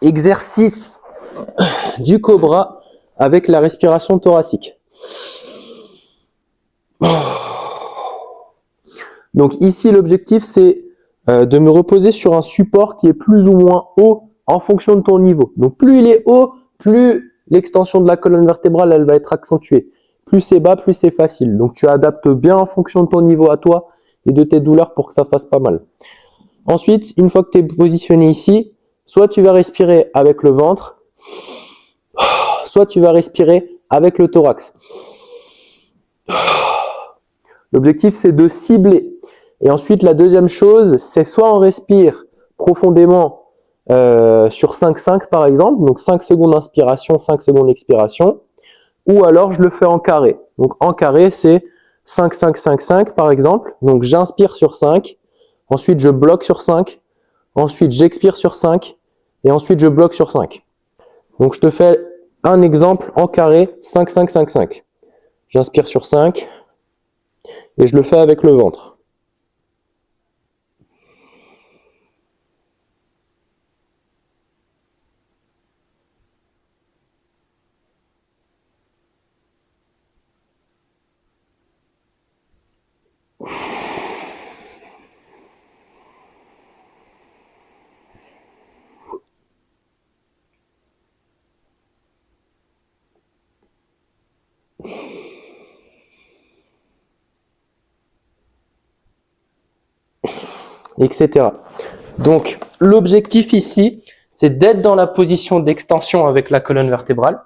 Exercice du cobra avec la respiration thoracique. Donc ici, l'objectif, c'est de me reposer sur un support qui est plus ou moins haut en fonction de ton niveau. Donc plus il est haut, plus l'extension de la colonne vertébrale, elle va être accentuée. Plus c'est bas, plus c'est facile. Donc tu adaptes bien en fonction de ton niveau à toi et de tes douleurs pour que ça fasse pas mal. Ensuite, une fois que tu es positionné ici, soit tu vas respirer avec le ventre, soit tu vas respirer avec le thorax. L'objectif, c'est de cibler. Et ensuite, la deuxième chose, c'est soit on respire profondément sur 5-5 par exemple, donc 5 secondes inspiration, 5 secondes expiration, ou alors je le fais en carré. Donc en carré, c'est 5-5-5-5 par exemple. Donc j'inspire sur 5, ensuite je bloque sur 5, ensuite j'expire sur 5, et ensuite je bloque sur 5. Donc je te fais un exemple en carré, 5-5-5-5. J'inspire sur 5, et je le fais avec le ventre. Etc. Donc, l'objectif ici, c'est d'être dans la position d'extension avec la colonne vertébrale.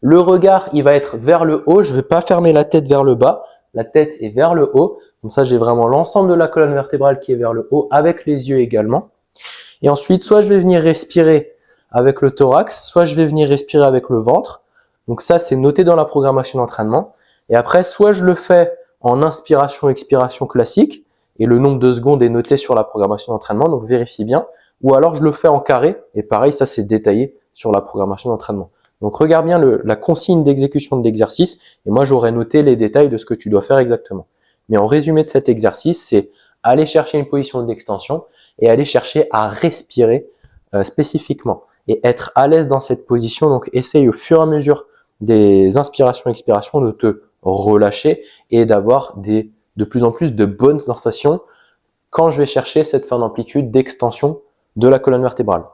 Le regard, il va être vers le haut. Je ne vais pas fermer la tête vers le bas. La tête est vers le haut. Comme ça, j'ai vraiment l'ensemble de la colonne vertébrale qui est vers le haut, avec les yeux également. Et ensuite, soit je vais venir respirer avec le thorax, soit je vais venir respirer avec le ventre. Donc ça, c'est noté dans la programmation d'entraînement. Et après, soit je le fais en inspiration-expiration classique, et le nombre de secondes est noté sur la programmation d'entraînement, donc vérifie bien. Ou alors je le fais en carré, et pareil, ça c'est détaillé sur la programmation d'entraînement. Donc regarde bien la consigne d'exécution de l'exercice, et moi j'aurais noté les détails de ce que tu dois faire exactement. Mais en résumé de cet exercice, c'est aller chercher une position d'extension et aller chercher à respirer spécifiquement et être à l'aise dans cette position. Donc essaye au fur et à mesure des inspirations-expirations de te relâcher et d'avoir de plus en plus de bonnes sensations quand je vais chercher cette fin d'amplitude d'extension de la colonne vertébrale.